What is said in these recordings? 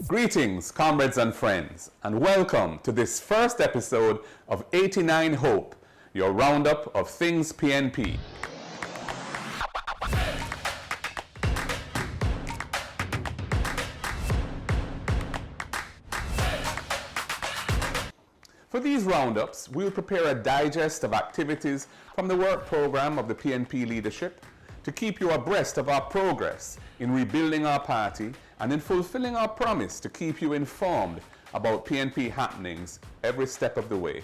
Greetings, comrades and friends, and welcome to this first episode of 89 Hope, your roundup of things PNP. For these roundups, we'll prepare a digest of activities from the work program of the PNP leadership to keep you abreast of our progress in rebuilding our party and in fulfilling our promise to keep you informed about PNP happenings every step of the way.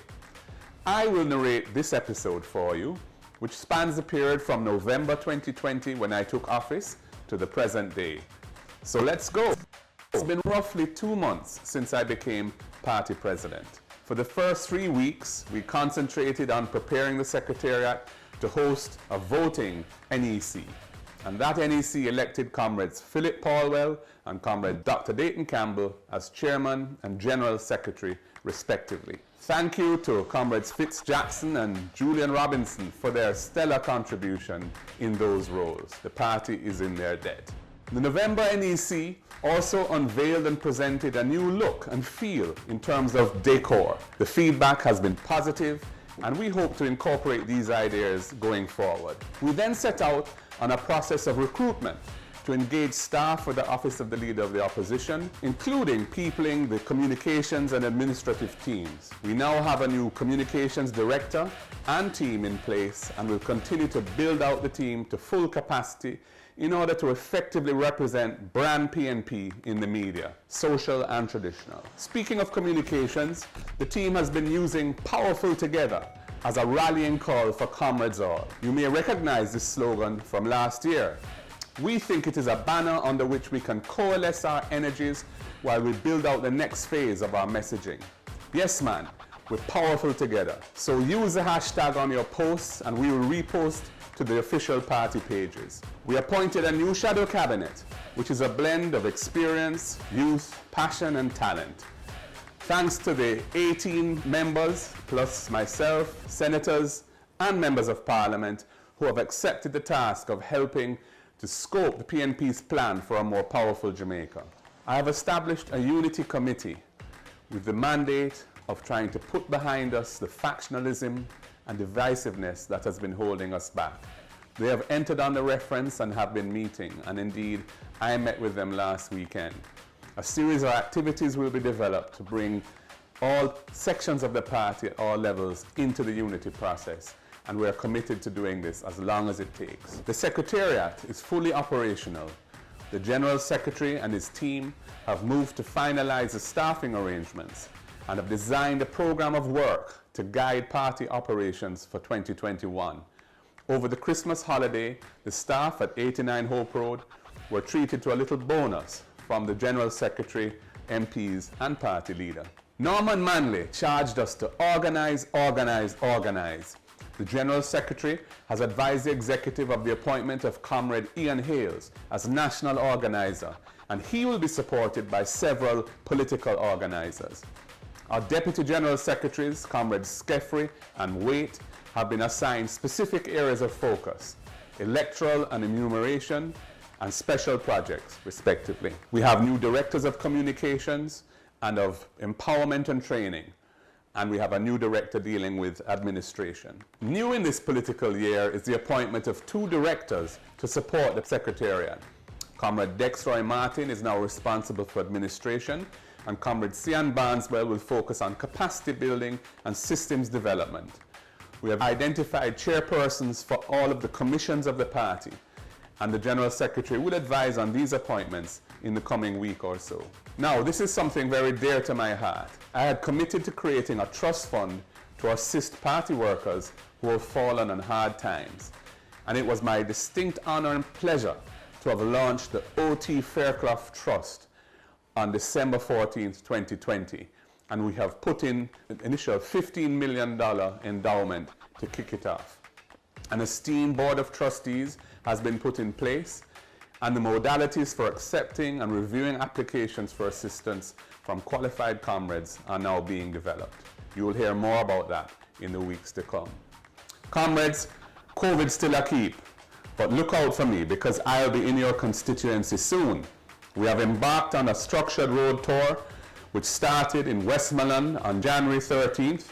I will narrate this episode for you, which spans the period from November 2020 when I took office to the present day. So let's go. It's been roughly 2 months since I became party president. For the first 3 weeks, we concentrated on preparing the Secretariat to host a voting NEC. And that NEC elected Comrades Philip Paulwell and Comrade Dr. Dayton Campbell as Chairman and General Secretary, respectively. Thank you to Comrades Fitz Jackson and Julian Robinson for their stellar contribution in those roles. The party is in their debt. The November NEC also unveiled and presented a new look and feel in terms of decor. The feedback has been positive, and we hope to incorporate these ideas going forward. We then set out on a process of recruitment to engage staff for the Office of the Leader of the Opposition, including peopling the communications and administrative teams. We now have a new communications director and team in place, and will continue to build out the team to full capacity in order to effectively represent brand PNP in the media, social and traditional. Speaking of communications, the team has been using Powerful Together as a rallying call for comrades all. You may recognize this slogan from last year. We think it is a banner under which we can coalesce our energies while we build out the next phase of our messaging. Yes, man, we're powerful together. So use the hashtag on your posts and we will repost to the official party pages. We appointed a new shadow cabinet, which is a blend of experience, youth, passion, and talent. Thanks to the 18 members, plus myself, senators, and members of parliament who have accepted the task of helping to scope the PNP's plan for a more powerful Jamaica. I have established a unity committee with the mandate of trying to put behind us the factionalism and divisiveness that has been holding us back. They have entered on the reference and have been meeting, and indeed, I met with them last weekend. A series of activities will be developed to bring all sections of the party at all levels into the unity process, and we are committed to doing this as long as it takes. The Secretariat is fully operational. The General Secretary and his team have moved to finalize the staffing arrangements and have designed a program of work to guide party operations for 2021. Over the Christmas holiday, the staff at 89 Hope Road were treated to a little bonus from the General Secretary, MPs, and party leader. Norman Manley charged us to organize. The General Secretary has advised the executive of the appointment of Comrade Ian Hales as national organizer, and he will be supported by several political organizers. Our Deputy General Secretaries, Comrades Skeffrey and Waite, have been assigned specific areas of focus: electoral and enumeration, and special projects, respectively. We have new directors of communications and of empowerment and training, and we have a new director dealing with administration. New in this political year is the appointment of 2 directors to support the Secretariat. Comrade Dexroy Martin is now responsible for administration, and Comrade Sian Barneswell will focus on capacity building and systems development. We have identified chairpersons for all of the commissions of the party, and the General Secretary will advise on these appointments in the coming week or so. Now, this is something very dear to my heart. I had committed to creating a trust fund to assist party workers who have fallen on hard times, and it was my distinct honor and pleasure to have launched the OTF Trust on December 14th, 2020, and we have put in an initial $15 million endowment to kick it off. An esteemed board of trustees has been put in place, and the modalities for accepting and reviewing applications for assistance from qualified comrades are now being developed. You will hear more about that in the weeks to come. Comrades, COVID's still a keep, but look out for me because I'll be in your constituency soon. We have embarked on a structured road tour which started in Westmoreland on January 13th.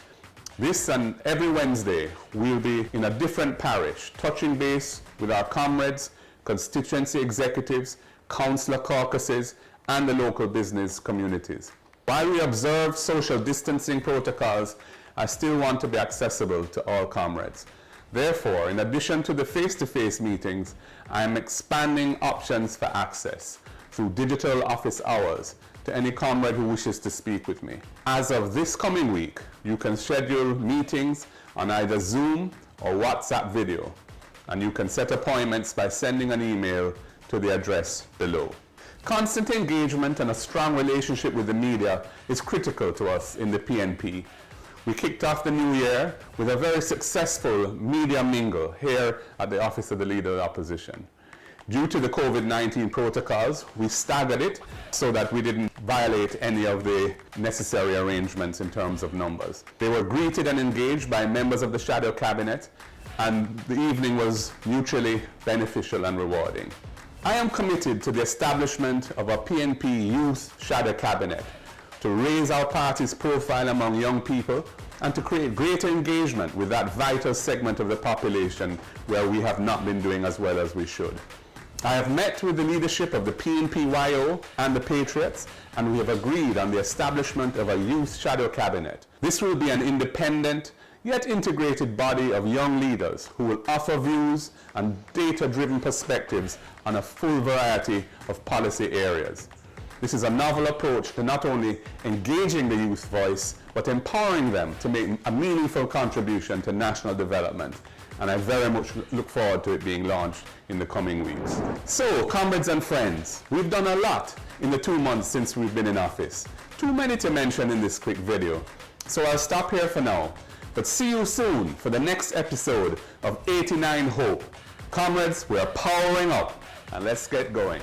This and every Wednesday, we'll be in a different parish, touching base with our comrades, constituency executives, councillor caucuses, and the local business communities. While we observe social distancing protocols, I still want to be accessible to all comrades. Therefore, in addition to the face-to-face meetings, I am expanding options for access through digital office hours to any comrade who wishes to speak with me. As of this coming week, you can schedule meetings on either Zoom or WhatsApp video, and you can set appointments by sending an email to the address below. Constant engagement and a strong relationship with the media is critical to us in the PNP. We kicked off the new year with a very successful media mingle here at the Office of the Leader of the Opposition. Due to the COVID-19 protocols, we staggered it so that we didn't violate any of the necessary arrangements in terms of numbers. They were greeted and engaged by members of the Shadow Cabinet, and the evening was mutually beneficial and rewarding. I am committed to the establishment of a PNP Youth Shadow Cabinet to raise our party's profile among young people and to create greater engagement with that vital segment of the population where we have not been doing as well as we should. I have met with the leadership of the PNP-YO and the Patriots, and we have agreed on the establishment of a Youth Shadow Cabinet. This will be an independent, yet integrated body of young leaders who will offer views and data-driven perspectives on a full variety of policy areas. This is a novel approach to not only engaging the youth voice, but empowering them to make a meaningful contribution to national development. And I very much look forward to it being launched in the coming weeks. So, comrades and friends, we've done a lot in the 2 months since we've been in office. Too many to mention in this quick video. So I'll stop here for now, but see you soon for the next episode of 89 Hope. Comrades, we're powering up, and let's get going.